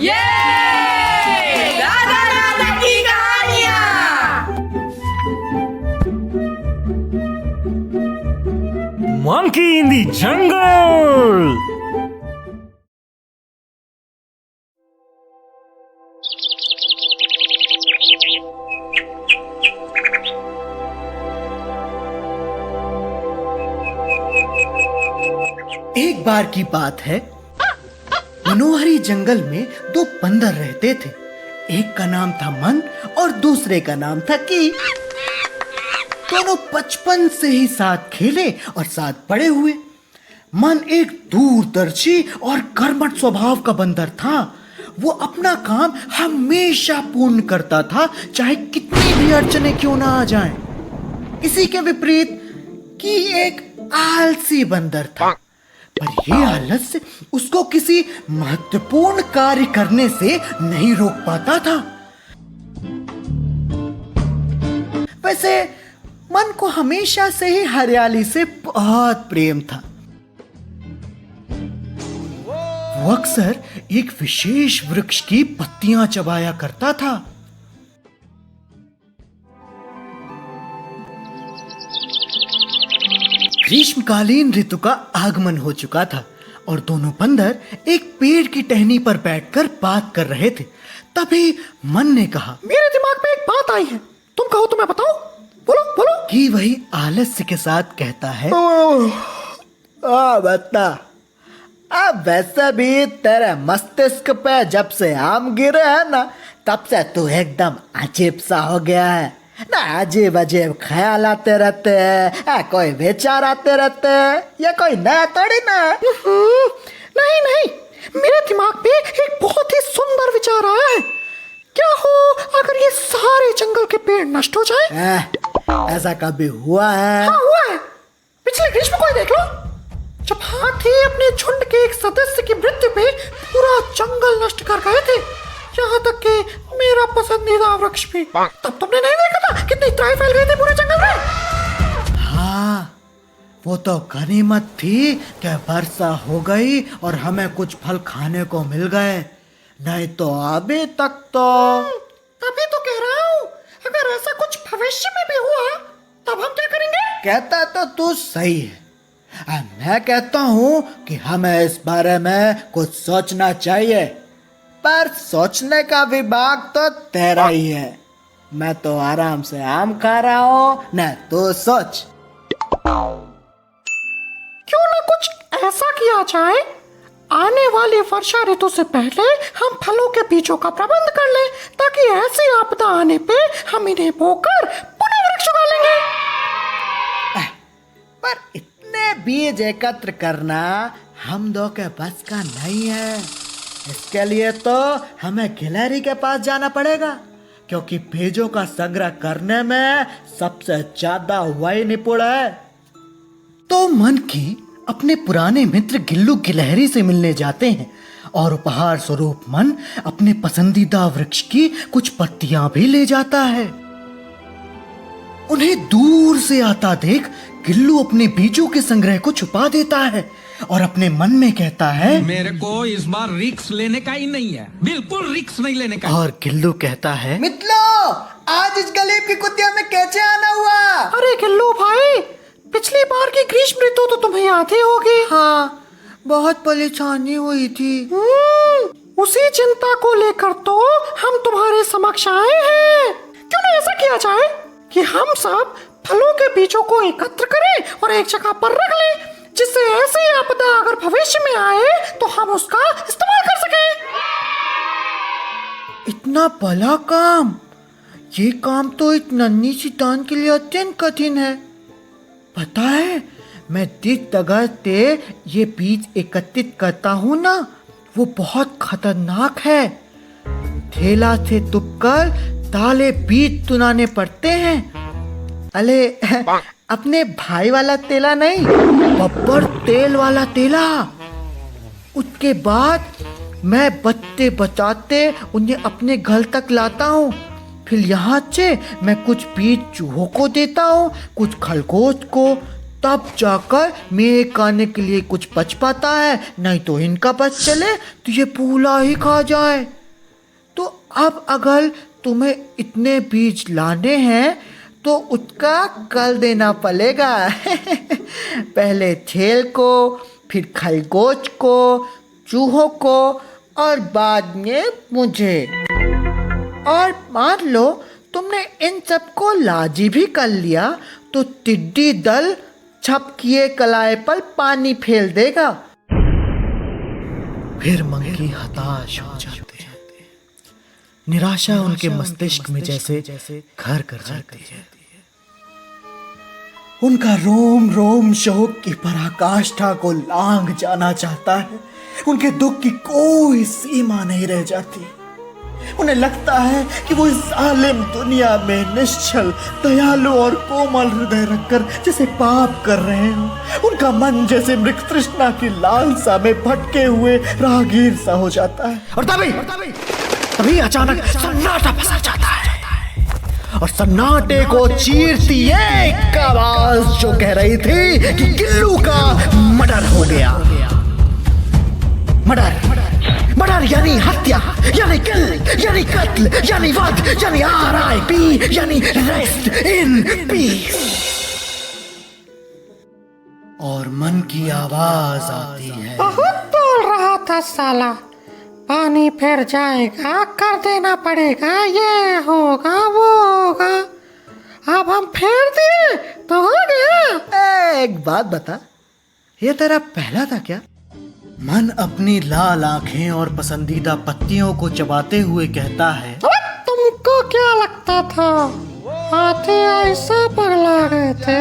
ये राधा राधा की कहानियाँ। Monkey in the jungle. एक बार की बात है, मनोहरी जंगल में दो बंदर रहते थे। एक का नाम था मन और दूसरे का नाम था की। दोनों बचपन से ही साथ खेले और साथ बड़े हुए। मन एक दूरदर्शी और कर्मठ स्वभाव का बंदर था। वो अपना काम हमेशा पूर्ण करता था, चाहे कितनी भी अड़चने क्यों ना आ जाएं। इसी के विपरीत की एक आलसी बंदर था, पर यह आलस्य उसको किसी महत्वपूर्ण कार्य करने से नहीं रोक पाता था। वैसे मन को हमेशा से ही हरियाली से बहुत प्रेम था। वो अक्सर एक विशेष वृक्ष की पत्तियां चबाया करता था। ग्रीष्मकालीन ऋतु का आगमन हो चुका था और दोनों बंदर एक पेड़ की टहनी पर बैठकर बात कर रहे थे। तभी मन ने कहा, मेरे दिमाग में एक बात आई है, तुम कहो तो मैं बताऊं? बोलो बोलो। कि वही आलस्य के साथ कहता है, बता। अब वैसे भी तेरे मस्तिष्क पे जब से आम गिरे है ना, तब से तू एकदम अजीब सा हो गया है ना। अजीब अजीब ख्याल आते रहते हैं, कोई विचार आते रहते हैं। ये कोई नया थोड़ी ना। नहीं नहीं, मेरे दिमाग में एक बहुत ही सुंदर विचार आया है। क्या हो अगर ये सारे जंगल के पेड़ नष्ट हो जाए? ऐसा कभी हुआ है? हाँ हुआ है। पिछले ग्रीष्म को ही देख लो, जब हाथी अपने झुंड के एक सदस्य की मृत्यु पे पूरा जंगल नष्ट कर गए थे, यहाँ तक कि मेरा पसंदीदा वृक्ष भी। तब तुमने नहीं देखा था कितनी त्राही फैल गई थी पूरे जंगल में? हाँ, वो तो गनीमत थी कि वर्षा हो गई और हमें कुछ फल खाने को मिल गए, नहीं तो अभी तक तो। तभी तो कह रहा हूँ, अगर ऐसा कुछ भविष्य में भी हुआ तब हम क्या करेंगे? कहता तो तू सही है। मैं कहता हूँ कि हमें इस बारे में कुछ सोचना चाहिए, पर सोचने का विभाग तो तेरा ही है। मैं तो आराम से आम खा रहा हूँ, न तो सोच। क्यों ना कुछ ऐसा किया जाए, आने वाली वर्षा ऋतु से पहले हम फलों के बीजों का प्रबंध कर लें, ताकि ऐसी आपदा आने पे हम इन्हें बोकर पुनः वृक्ष उगा लेंगे। पर इतने बीज एकत्र करना हम दो के बस का नहीं है। इसके लिए तो हमें गिलहरी के पास जाना पड़ेगा, क्योंकि बीजों का संग्रह करने में सबसे ज्यादा वही निपुण है। तो मन की अपने पुराने मित्र गिल्लू गिलहरी से मिलने जाते हैं और उपहार स्वरूप मन अपने पसंदीदा वृक्ष की कुछ पत्तियां भी ले जाता है। उन्हें दूर से आता देख गिल्लू अपने बीजों के संग्रह को छुपा देता है और अपने मन में कहता है, मेरे को इस बार रिक्स लेने का ही नहीं है, बिल्कुल रिक्स नहीं लेने का। और गिल्लू कहता है, मित्रों, आज इस गलीब की कुतिया में कैसे आना हुआ? अरे गिल्लू भाई, पिछली बार की ग्रीष्म ऋतु तो तुम्हें याद ही होगी। हाँ, बहुत परेशानी हुई थी। उसी चिंता को लेकर तो हम तुम्हारे समक्ष आए हैं। क्यों ना ऐसा किया जाए कि हम सब फलों के बीजों को एकत्र करें और एक जगह पर रख लें, जिससे ऐसी आपदा अगर भविष्य में आए तो हम उसका इस्तेमाल कर सकें। इतना भला काम, ये काम तो एक नन्ही सी दान के लिए अत्यंत कठिन है। पता है, मैं जिस जगह से ये बीज एकत्रित करता हूँ ना, वो बहुत खतरनाक है। थैला से तुपकर ताले बीज चुनाने पड़ते हैं। अरे अपने भाई वाला तेला नहीं, बब्बर तेल वाला तेला। उसके बाद मैं बचते बचाते उन्हें अपने घर तक लाता हूँ। फिर यहाँ से मैं कुछ बीज चूहों को देता हूँ, कुछ खरगोश को, तब जाकर मैं खाने के लिए कुछ बच पाता है, नहीं तो इनका बस चले तो ये पूला ही खा जाए। तो अब अगर तुम्हें इतने बीज लाने हैं तो उसका कल देना पड़ेगा। पहले छेल को, फिर खरगोश को, चूहों को और बाद में मुझे। और मान लो तुमने इन सबको लाजी भी कर लिया तो टिड्डी दल छप किए कलाए पर पानी फेल देगा। फिर मंकी हताश हो जाते हैं, निराशा उनके मस्तिष्क में जैसे घर कर जाती है। उनका रोम रोम शोक की पराकाष्ठा को लांघ जाना चाहता है। उनके दुख की कोई सीमा नहीं रह जाती। उन्हें लगता है कि वो इस जालिम दुनिया में निश्चल, दयालु और कोमल हृदय रखकर जैसे पाप कर रहे हो। उनका मन जैसे मृग तृष्णा की लालसा में भटके हुए राहगीर सा हो जाता है। और तभी अचानक सन्नाटा पसर जाता है और सन्नाटे को चीरती एक आवाज जो कह रही थी कि गिल्लू का मर्डर हो गया। मर्डर यानी हत्या, यानी किल, यानी कत्ल, यानी वध, यानी RIP, यानी रेस्ट इन पीस। और मन की आवाज आती है, बहुत बोल रहा था साला, पानी फिर जाएगा, कर देना पड़ेगा, ये होगा वो होगा। अब हम फेर दिए तो हो गया। एक बात बता, ये तेरा पहला था क्या? मन अपनी लाल आंखें और पसंदीदा पत्तियों को चबाते हुए कहता है, तुमको क्या लगता था हाथी ऐसा पगला गए थे?